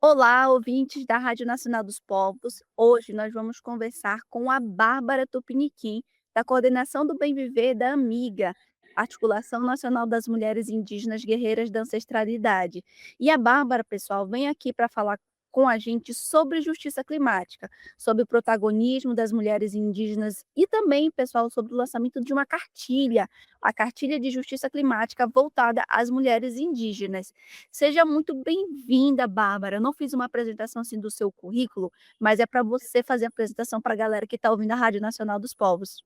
Olá, ouvintes da Rádio Nacional dos Povos. Hoje nós vamos conversar com a Bárbara Tupiniquim, da Coordenação do Bem Viver da Amiga, Articulação Nacional das Mulheres Indígenas Guerreiras da Ancestralidade. E a Bárbara, pessoal, vem aqui para falar com a gente sobre justiça climática, sobre o protagonismo das mulheres indígenas e também, pessoal, sobre o lançamento de uma cartilha, a Cartilha de Justiça Climática voltada às mulheres indígenas. Seja muito bem-vinda, Bárbara. Eu não fiz uma apresentação, assim, do seu currículo, mas é para você fazer a apresentação para a galera que está ouvindo a Rádio Nacional dos Povos.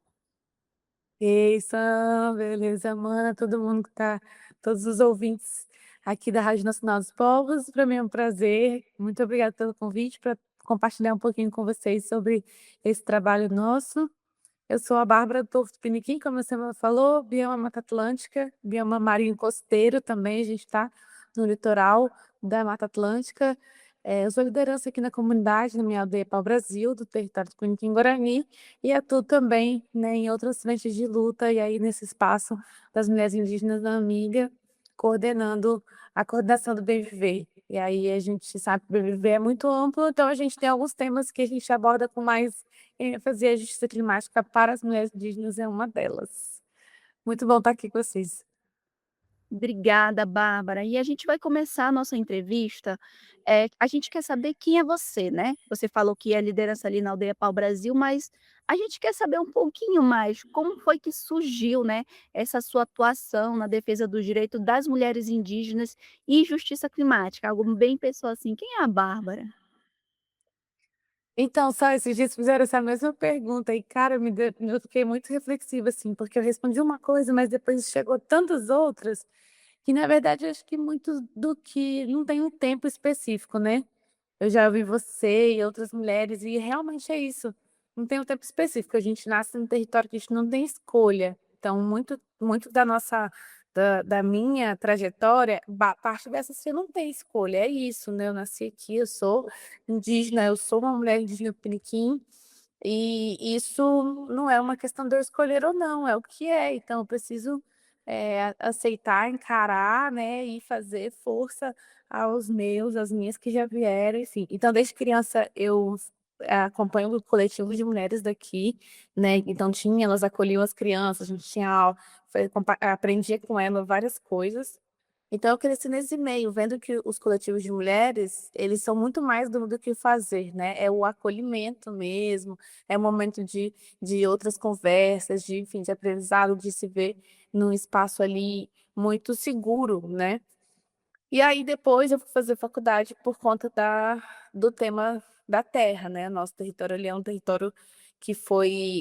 Ei, Sam, beleza, mana, todo mundo que tá, todos os ouvintes aqui da Rádio Nacional dos Povos, para mim é um prazer. Muito obrigada pelo convite para compartilhar um pouquinho com vocês sobre esse trabalho nosso. Eu sou a Bárbara Torto Piniquim, como você falou, bioma Mata Atlântica, bioma marinho costeiro também, a gente está no litoral da Mata Atlântica. Eu sou liderança aqui na comunidade, na minha aldeia Pau-Brasil, do território do Cuniquim-Guarani, e atuo também, né, em outras frentes de luta, e aí nesse espaço das mulheres indígenas da Amiga, coordenando a coordenação do Bem Viver. E aí a gente sabe que o Bem Viver é muito amplo, então a gente tem alguns temas que a gente aborda com mais ênfase, e a justiça climática para as mulheres indígenas é uma delas. Muito bom estar aqui com vocês. Obrigada, Bárbara. E a gente vai começar a nossa entrevista, a gente quer saber quem é você, né. Você falou que é liderança ali na Aldeia Pau Brasil, mas a gente quer saber um pouquinho mais, como foi que surgiu, né, essa sua atuação na defesa do direito das mulheres indígenas e justiça climática, algo bem pessoal, assim. Quem é a Bárbara? Então, só esses dias fizeram essa mesma pergunta e, cara, eu fiquei muito reflexiva, assim, porque eu respondi uma coisa, mas depois chegou tantas outras, que na verdade eu acho que muito do que não tem um tempo específico, né. Eu já ouvi você e outras mulheres e realmente é isso, não tem um tempo específico, a gente nasce num território que a gente não tem escolha, então muito da minha trajetória, parte dessa você não tem escolha, é isso, né, eu nasci aqui, eu sou indígena, eu sou uma mulher indígena Piniquim, e isso não é uma questão de eu escolher ou não, é o que é. Então eu preciso, aceitar, encarar, né, e fazer força aos meus, às minhas que já vieram, enfim. Então desde criança eu, acompanho o coletivo de mulheres daqui, né, então elas acolhiam as crianças, a gente tinha aula, aprendia com ela várias coisas. Então eu cresci nesse meio, vendo que os coletivos de mulheres, eles são muito mais do que fazer, né, é o acolhimento mesmo, é o momento de outras conversas, de enfim, de aprendizado, de se ver num espaço ali muito seguro, né. E aí depois eu fui fazer faculdade por conta do tema da terra, né, nosso território ali é um território que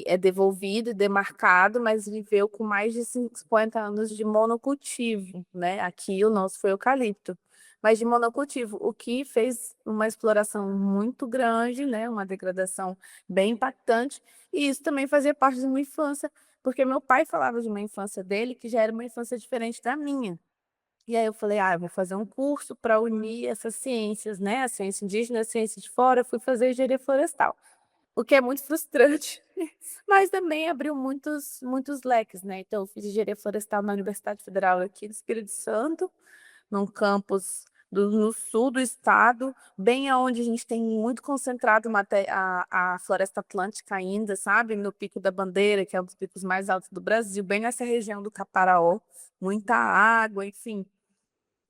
é devolvido e demarcado, mas viveu com mais de 50 anos de monocultivo, né, aqui o nosso foi eucalipto, mas de monocultivo, o que fez uma exploração muito grande, né, uma degradação bem impactante, e isso também fazia parte da minha infância, porque meu pai falava de uma infância dele que já era uma infância diferente da minha. E aí eu falei: "Ah, eu vou fazer um curso para unir essas ciências, né, a ciência indígena, a ciência de fora", eu fui fazer engenharia florestal, o que é muito frustrante, mas também abriu muitos leques, né. Então eu fiz engenharia florestal na Universidade Federal aqui do Espírito Santo, num campus no sul do estado, bem aonde a gente tem muito concentrado a floresta atlântica ainda, sabe, no Pico da Bandeira, que é um dos picos mais altos do Brasil, bem nessa região do Caparaó, muita água, enfim.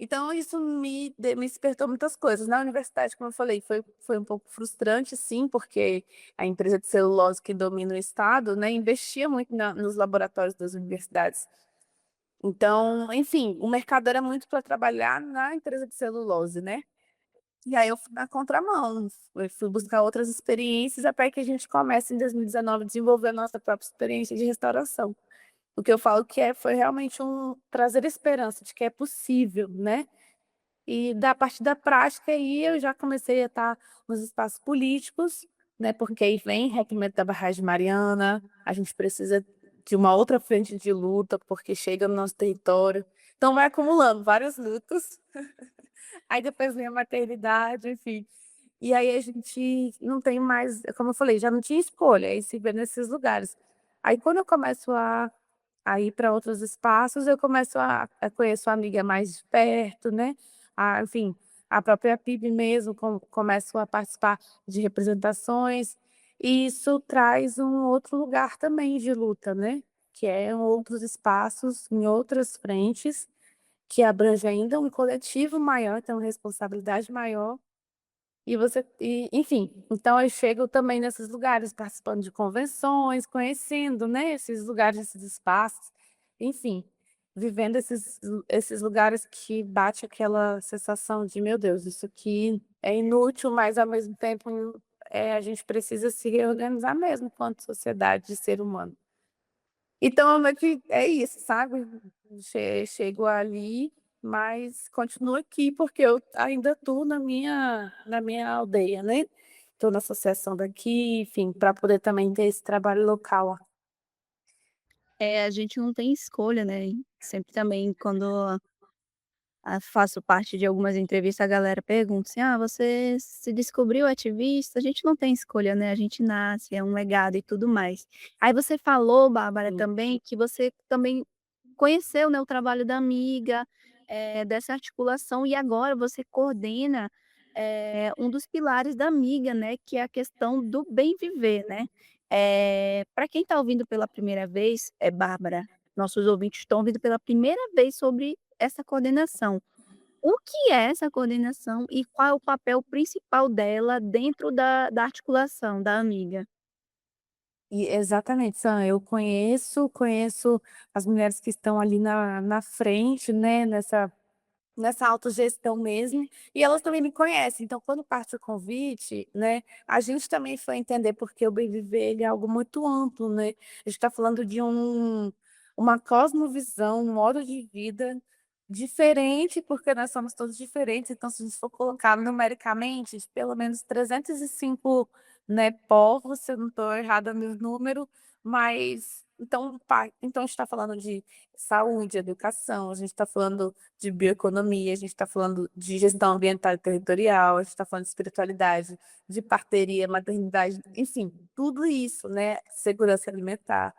Então isso me despertou muitas coisas. Na universidade, como eu falei, foi um pouco frustrante, sim, porque a empresa de celulose que domina o estado, né, investia muito nos laboratórios das universidades. Então, enfim, o mercado era muito para trabalhar na empresa de celulose, né. E aí eu fui na contramão, eu fui buscar outras experiências até que a gente começa em 2019 a desenvolver a nossa própria experiência de restauração. O que eu falo que foi realmente trazer esperança de que é possível, né. E da parte da prática aí eu já comecei a estar nos espaços políticos, né, porque aí vem rompimento da barragem Mariana, a gente precisa de uma outra frente de luta, porque chega no nosso território, então vai acumulando várias lutas, aí depois vem a maternidade, enfim. E aí a gente não tem mais, como eu falei, já não tinha escolha, aí se vê nesses lugares. Aí quando eu começo a ir para outros espaços, eu começo a conheço a amiga mais de perto, né, enfim, a própria PIB mesmo começam a participar de representações, e isso traz um outro lugar também de luta, né, que é outros espaços em outras frentes, que abrange ainda um coletivo maior, tem uma responsabilidade maior, enfim, então eu chego também nesses lugares, participando de convenções, conhecendo, né, esses lugares, esses espaços, enfim, vivendo esses lugares que bate aquela sensação de: "Meu Deus, isso aqui é inútil", mas ao mesmo tempo, a gente precisa se reorganizar mesmo enquanto sociedade de ser humano. Então meio que é isso, sabe, chego ali, mas continuo aqui, porque eu ainda estou na minha aldeia, né, estou na associação daqui, enfim, para poder também ter esse trabalho local. É, a gente não tem escolha, né, sempre também quando faço parte de algumas entrevistas, a galera pergunta assim: "Ah, você se descobriu ativista?" A gente não tem escolha, né, a gente nasce, é um legado e tudo mais. Aí você falou, Bárbara, Sim. também que você também conheceu, né, o trabalho da Amiga, dessa articulação e agora você coordena, um dos pilares da Amiga, né, que é a questão do bem viver, né. Pra quem está ouvindo pela primeira vez, Bárbara, nossos ouvintes estão ouvindo pela primeira vez sobre essa coordenação. O que é essa coordenação e qual é o papel principal dela dentro da articulação da Amiga? E exatamente, Sam, eu conheço as mulheres que estão ali na frente, né, nessa autogestão mesmo, e elas também me conhecem, então quando parte o convite, né, a gente também foi entender porque o bem viver ele é algo muito amplo, né, a gente está falando de uma cosmovisão, um modo de vida diferente, porque nós somos todos diferentes, então se a gente for colocar numericamente, pelo menos 305, né, povos, se eu não estou errada no número, mas então a gente está falando de saúde, educação, a gente está falando de bioeconomia, a gente está falando de gestão ambiental e territorial, a gente está falando de espiritualidade, de parteria, maternidade, enfim, tudo isso, né, segurança alimentar.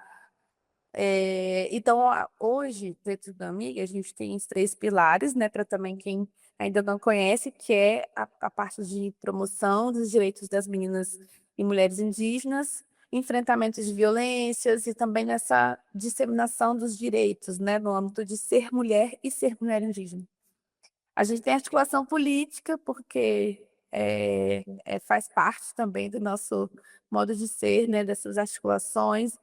Então, hoje, dentro da Amiga, a gente tem os 3 pilares, né, para também quem ainda não conhece, que é a parte de promoção dos direitos das meninas e mulheres indígenas, enfrentamentos de violências e também nessa disseminação dos direitos, né, no âmbito de ser mulher e ser mulher indígena. A gente tem articulação política, porque, faz parte também do nosso modo de ser, né, dessas articulações.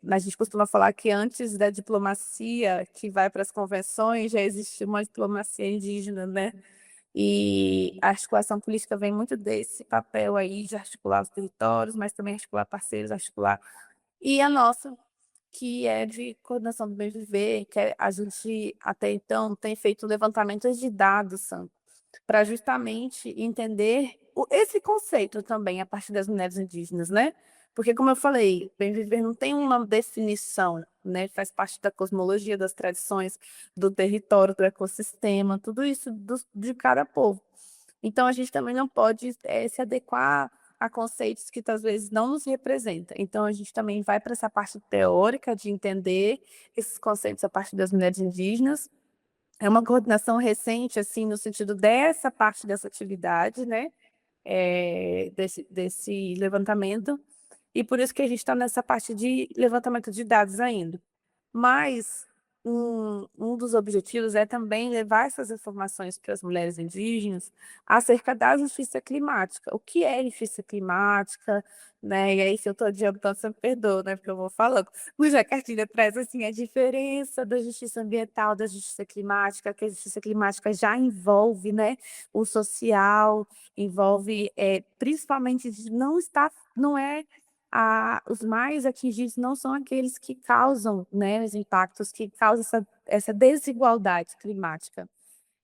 A gente costuma falar que antes da diplomacia que vai para as convenções, já existe uma diplomacia indígena, né. E a articulação política vem muito desse papel aí de articular os territórios, mas também articular parceiros, articular e a nossa, que é de coordenação do bem viver, que a gente até então tem feito levantamentos de dados, para justamente entender esse conceito também a partir das mulheres indígenas, né. Porque como eu falei, bem viver não tem uma definição, né, faz parte da cosmologia, das tradições, do território, do ecossistema, tudo isso de cada povo. Então a gente também não pode, se adequar a conceitos que às vezes não nos representam. Então a gente também vai para essa parte teórica de entender esses conceitos a partir das mulheres indígenas. É uma coordenação recente, assim, no sentido dessa parte dessa atividade, né, desse levantamento, e por isso que a gente está nessa parte de levantamento de dados ainda. Mas um dos objetivos é também levar essas informações para as mulheres indígenas acerca da justiça climática. O que é justiça climática, né, e aí se eu estou adiantando, você me perdoa, né, porque eu vou falando. Mas a cartilha traz, assim, a diferença da justiça ambiental, da justiça climática, que a justiça climática já envolve, né, o social, envolve, principalmente de não é os mais atingidos não são aqueles que causam, né, os impactos que causam essa desigualdade climática.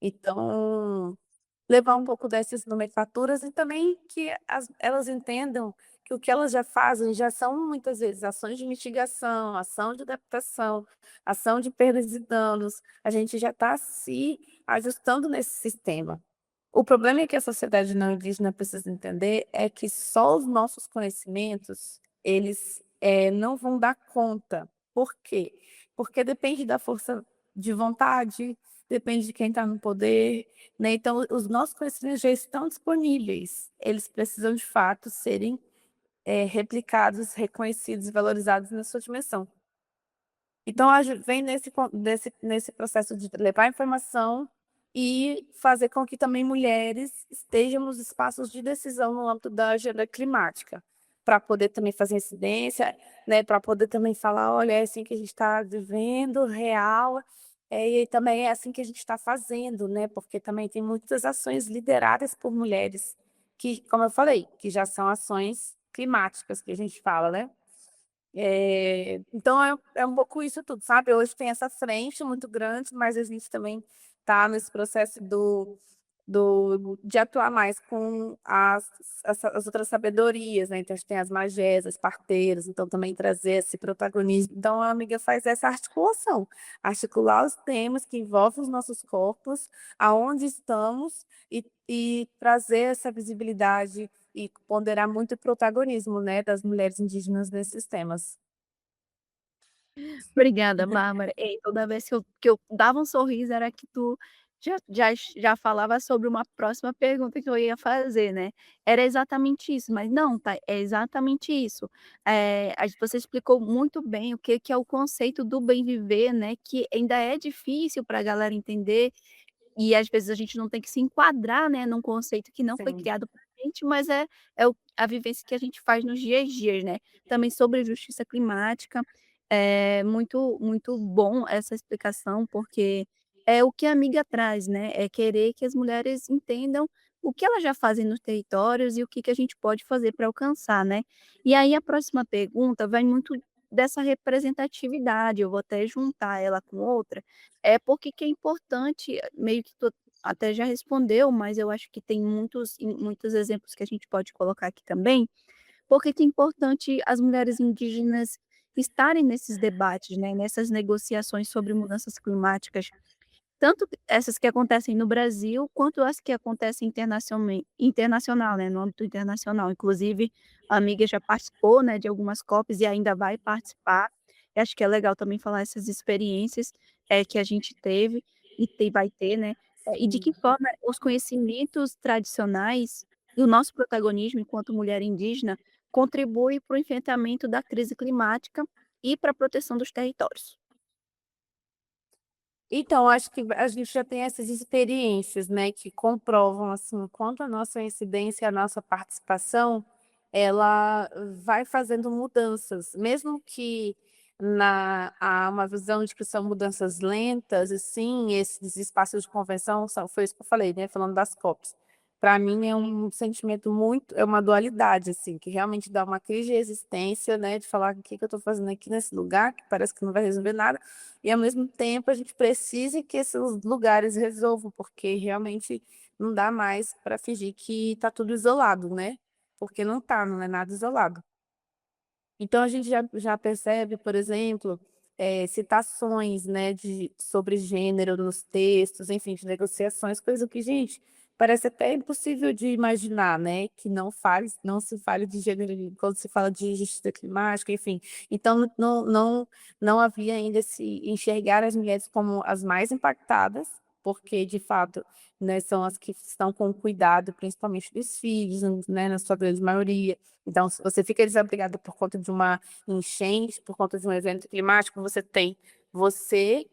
Então, levar um pouco dessas nomenclaturas e também que elas entendam que o que elas já fazem já são muitas vezes ações de mitigação, ação de adaptação, ação de perdas e danos, a gente já está se ajustando nesse sistema. O problema é que a sociedade não indígena precisa entender é que só os nossos conhecimentos, eles, não vão dar conta. Por quê? Porque depende da força de vontade, depende de quem está no poder, né, então os nossos conhecimentos já estão disponíveis, eles precisam de fato serem, replicados, reconhecidos e valorizados na sua dimensão. Então a gen vem nesse processo de levar informação e fazer com que também mulheres estejam nos espaços de decisão no âmbito da agenda climática, para poder também fazer incidência, né, para poder também falar: "Olha, é assim que a gente está vivendo, real, e também é assim que a gente está fazendo", né, porque também tem muitas ações lideradas por mulheres que, como eu falei, que já são ações climáticas que a gente fala, né. Então é um pouco isso tudo, sabe. Hoje tem essa frente muito grande, mas a gente também está nesse processo de atuar mais com as outras sabedorias, né. Então a gente tem as magés, as parteiras, então também trazer esse protagonismo. Então a amiga faz essa articulação, articular os temas que envolvem os nossos corpos, aonde estamos e trazer essa visibilidade e ponderar muito o protagonismo, né, das mulheres indígenas nesses temas. Obrigada, Bárbara. Ei, toda vez que eu dava um sorriso era que tu já falava sobre uma próxima pergunta que eu ia fazer, né. Era exatamente isso, mas não, tá, é exatamente isso. Você explicou muito bem o que que é o conceito do bem viver, né, que ainda é difícil para a galera entender e às vezes a gente não tem que se enquadrar, né, num conceito que não foi Sim. criado pra gente, mas é a vivência que a gente faz nos dias a dias, né. Também sobre justiça climática, é muito bom essa explicação, porque é o que a amiga traz, né, é querer que as mulheres entendam o que elas já fazem nos territórios e o que que a gente pode fazer para alcançar, né. E aí a próxima pergunta vai muito dessa representatividade, eu vou até juntar ela com outra, é porque que é importante, meio que tu até já respondeu, mas eu acho que tem muitos exemplos que a gente pode colocar aqui também, porque que é importante as mulheres indígenas estarem nesses debates, né, nessas negociações sobre mudanças climáticas. Tanto essas que acontecem no Brasil, quanto as que acontecem internacional, né, no âmbito internacional. Inclusive, a amiga já participou, né, de algumas COPs e ainda vai participar. Eu acho que é legal também falar essas experiências, que a gente teve e vai ter, né, e de que Sim. forma os conhecimentos tradicionais e o nosso protagonismo enquanto mulher indígena contribui para o enfrentamento da crise climática e para a proteção dos territórios. Então, acho que a gente já tem essas experiências, né, que comprovam, assim, o quanto a nossa incidência, a nossa participação, ela vai fazendo mudanças, mesmo que há uma visão de que são mudanças lentas, assim, esses espaços de convenção são foi isso que eu falei, né, falando das COPs. Para mim é um sentimento muito é uma dualidade, assim, que realmente dá uma crise de existência, né, de falar: "O que que eu estou fazendo aqui nesse lugar, que parece que não vai resolver nada", e ao mesmo tempo a gente precisa que esses lugares resolvam, porque realmente não dá mais para fingir que está tudo isolado, né, porque não está, não é nada isolado. Então a gente já percebe, por exemplo, citações, né, sobre gênero nos textos, enfim, de negociações, coisa que, gente, parece até impossível de imaginar, né, que não se fale de gênero quando se fala de justiça climática, enfim. Então não havia ainda esse enxergar as mulheres como as mais impactadas, porque de fato, né, são as que estão com cuidado, principalmente dos filhos, né, na sua grande maioria. Então, se você fica desabrigada por conta de uma enchente, por conta de um evento climático, você, você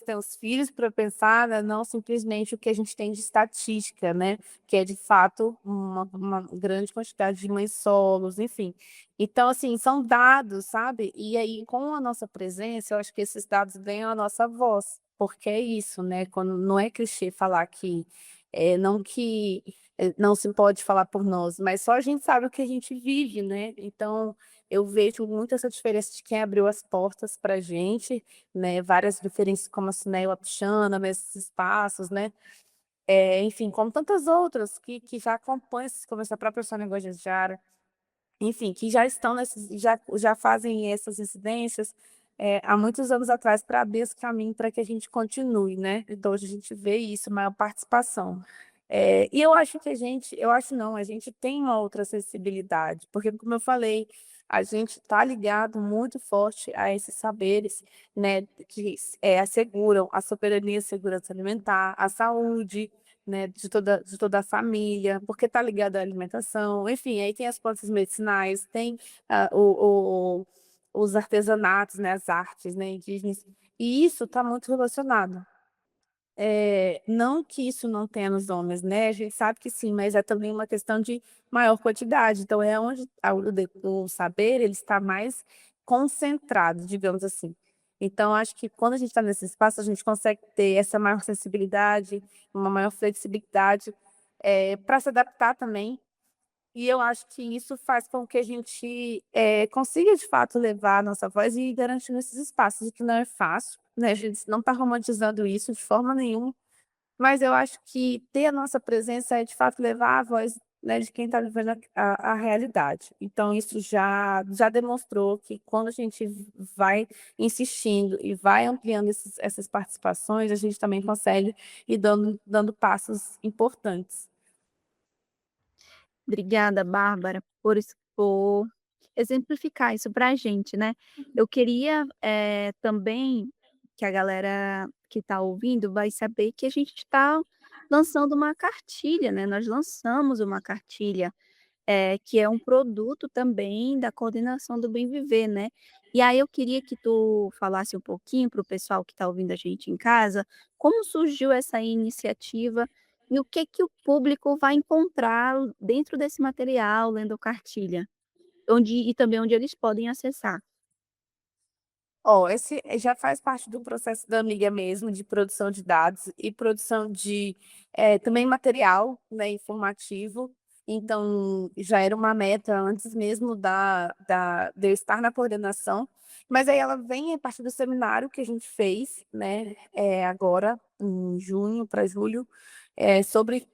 tem os filhos para pensar, né, não simplesmente o que a gente tem de estatística, né, que é de fato uma grande quantidade de mães solos, enfim. Então, assim, são dados, sabe, e aí com a nossa presença, eu acho que esses dados ganham a nossa voz, porque é isso, né, quando não é clichê falar que, não que não se pode falar por nós, mas só a gente sabe o que a gente vive, né. Então, eu vejo muito essa diferença de quem abriu as portas pra gente, né, várias referências como a Cinea Wapichana nesses espaços, né, enfim, como tantas outras que já acompanham esses como essa própria Sônia Guajajara, enfim, que já estão nesses já fazem essas incidências, há muitos anos atrás para abrir esse caminho para que a gente continue, né. Então hoje a gente vê isso, maior participação. E eu acho que a gente eu acho não, a gente tem uma outra sensibilidade, porque como eu falei, a gente está ligado muito forte a esses saberes, né, que asseguram a soberania e segurança alimentar, a saúde, né, de toda a família, porque está ligado à alimentação, enfim, aí tem as plantas medicinais, tem, os artesanatos, né, as artes, né, indígenas, e isso está muito relacionado. Não que isso não tenha nos homens, né, a gente sabe que sim, mas é também uma questão de maior quantidade, então é onde o saber ele está mais concentrado, digamos assim. Então acho que quando a gente está nesse espaço, a gente consegue ter essa maior sensibilidade, uma maior flexibilidade, para se adaptar também, e eu acho que isso faz com que a gente, consiga de fato levar a nossa voz e ir garantindo esses espaços, o que não é fácil, né, a gente não está romantizando isso de forma nenhuma, mas eu acho que ter a nossa presença é de fato levar a voz, né, de quem está vivendo a realidade. Então isso já demonstrou que quando a gente vai insistindo e vai ampliando essas participações, a gente também consegue ir dando passos importantes. Obrigada, Bárbara, por exemplificar isso para a gente, né. Eu queria, também que a galera que está ouvindo vai saber que a gente está lançando uma cartilha, né, nós lançamos uma cartilha, que é um produto também da coordenação do Bem Viver, né. E aí eu queria que tu falasse um pouquinho para o pessoal que está ouvindo a gente em casa, como surgiu essa iniciativa e o que que o público vai encontrar dentro desse material, lendo a cartilha, onde e também onde eles podem acessar. Ó, esse já faz parte do processo da amiga mesmo, de produção de dados e produção de, também material, né, informativo. Então, já era uma meta antes mesmo de eu estar na coordenação, mas aí ela vem a partir do seminário que a gente fez, né, agora em junho para julho, sobre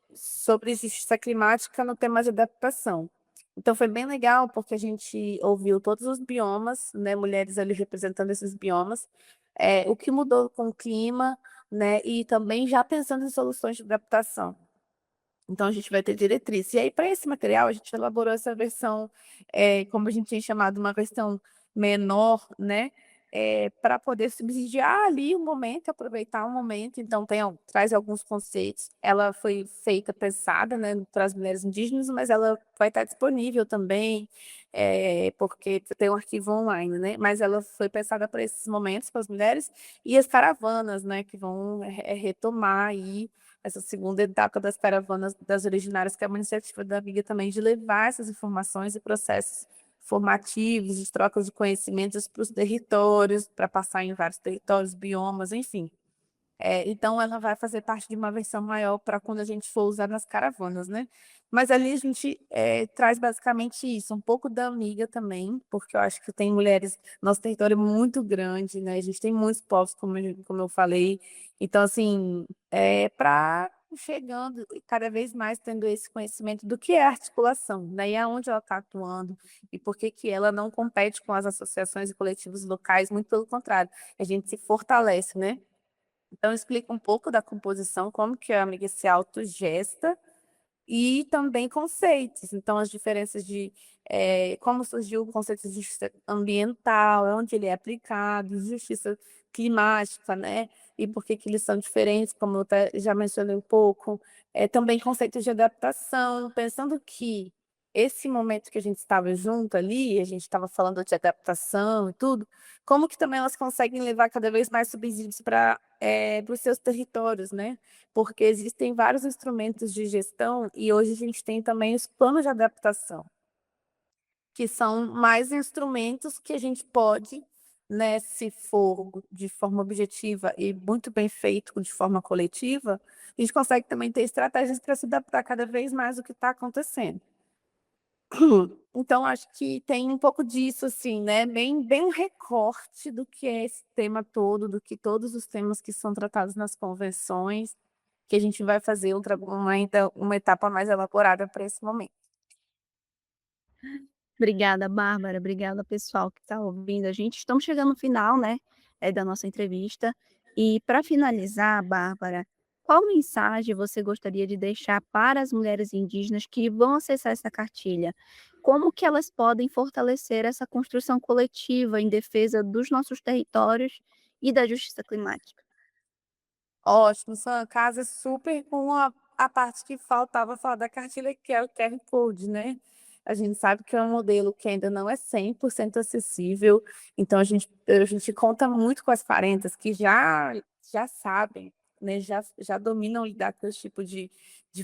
justiça climática no tema de adaptação. Então foi bem legal, porque a gente ouviu todos os biomas, né, mulheres ali representando esses biomas, o que mudou com o clima, né, e também já pensando em soluções de adaptação. Então a gente vai ter diretriz. E aí para esse material a gente elaborou essa versão, como a gente tinha chamado, uma versão menor, né, para poder subsidiar ali o momento, aproveitar o momento, então traz alguns conceitos. Ela foi feita, pensada, né, para as mulheres indígenas, mas ela vai estar disponível também, porque tem um arquivo online, né, mas ela foi pensada para esses momentos, para as mulheres, e as caravanas, né, que vão, retomar aí essa segunda etapa das caravanas das originárias, que é uma iniciativa da Amiga também de levar essas informações e processos formativos, de trocas de conhecimentos para os territórios, para passar em vários territórios, biomas, enfim. Então ela vai fazer parte de uma versão maior para quando a gente for usar nas caravanas, né. Mas ali a gente, traz basicamente isso, um pouco da Amiga também, porque eu acho que tem mulheres, nosso território é muito grande, né, a gente tem muitos povos, como eu falei, então assim, para chegando e cada vez mais tendo esse conhecimento do que é articulação, né, e aonde ela está atuando, e por que que ela não compete com as associações e coletivos locais, muito pelo contrário, a gente se fortalece, né. Então explica um pouco da composição, como que a amiga se autogesta e também conceitos, então as diferenças de, como surgiu o conceito de justiça ambiental, onde ele é aplicado, justiça climática, né, e por que que eles são diferentes, como eu até já mencionei um pouco. Também conceitos de adaptação, pensando que esse momento que a gente estava junto ali, a gente estava falando de adaptação e tudo, como que também elas conseguem levar cada vez mais subsídios para os seus territórios, né. Porque existem vários instrumentos de gestão e hoje a gente tem também os planos de adaptação, que são mais instrumentos que a gente pode, né, se for de forma objetiva e muito bem feito de forma coletiva, a gente consegue também ter estratégias para se adaptar cada vez mais ao que está acontecendo. Então acho que tem um pouco disso, assim, né, bem um recorte do que é esse tema todo, do que todos os temas que são tratados nas convenções, que a gente vai fazer uma etapa mais elaborada para esse momento. Obrigada, Bárbara. Obrigada, pessoal que está ouvindo a gente. Estamos chegando no final, né, da nossa entrevista. E para finalizar, Bárbara, qual mensagem você gostaria de deixar para as mulheres indígenas que vão acessar essa cartilha? como que elas podem fortalecer essa construção coletiva em defesa dos nossos territórios e da justiça climática. Ótimo, sua casa super com a parte que faltava falar da cartilha, que é o QR Code, né. A gente sabe que é um modelo que ainda não é 100% acessível, então a gente conta muito com as parentas que já sabem, né, já dominam lidar com esse tipo de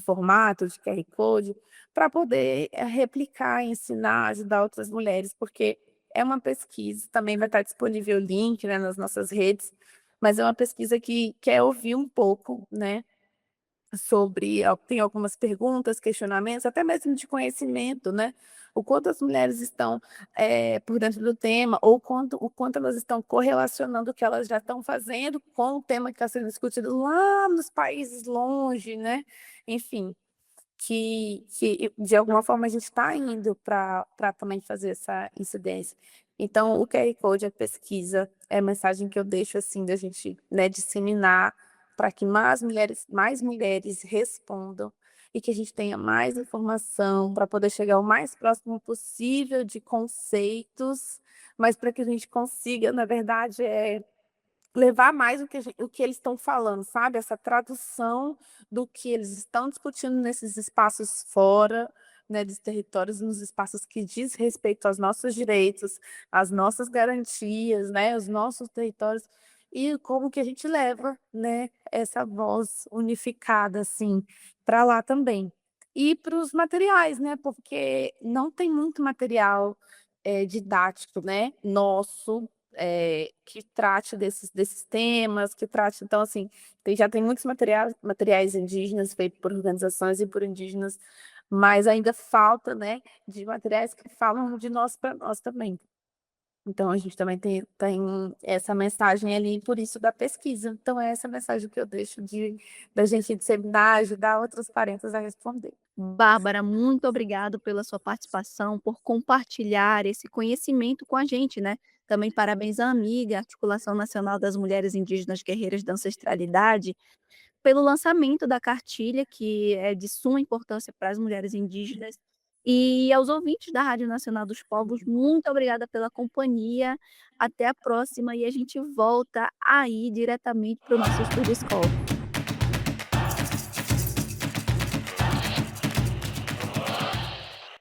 formato, de QR Code, para poder, replicar, ensinar, ajudar outras mulheres, porque é uma pesquisa, também vai estar disponível o link, né, nas nossas redes, mas é uma pesquisa que quer ouvir um pouco, né, sobre tem algumas perguntas, questionamentos, até mesmo de conhecimento, né, o quanto as mulheres estão, por dentro do tema, ou o quanto elas estão correlacionando o que elas já estão fazendo com o tema que está sendo discutido lá nos países longe, né, enfim. Que de alguma forma a gente está indo para também fazer essa incidência. Então o QR Code, a pesquisa, é a mensagem que eu deixo, assim, da gente, né, disseminar para que mais mulheres respondam e que a gente tenha mais informação para poder chegar o mais próximo possível de conceitos, mas para que a gente consiga, na verdade, levar mais o que eles estão falando, sabe, essa tradução do que eles estão discutindo nesses espaços fora, né, dos territórios, nos espaços que diz respeito aos nossos direitos, às nossas garantias, né, os nossos territórios, e como que a gente leva, né, essa voz unificada, assim, para lá também. E para os materiais, né, porque não tem muito material, didático, né, nosso, que trate desses temas, que trate, então, assim, já tem muitos materiais indígenas feitos por organizações e por indígenas, mas ainda falta, né, de materiais que falam de nós para nós também. Então a gente também tem essa mensagem ali, por isso da pesquisa. Então é essa mensagem que eu deixo da gente disseminar, ajudar outros parentes a responder. Bárbara, muito obrigado pela sua participação, por compartilhar esse conhecimento com a gente, né. Também parabéns à Amiga, Articulação Nacional das Mulheres Indígenas Guerreiras da Ancestralidade, pelo lançamento da cartilha, que é de suma importância para as mulheres indígenas. E aos ouvintes da Rádio Nacional dos Povos, muito obrigada pela companhia. Até a próxima e a gente volta aí diretamente para o nosso estúdio escola.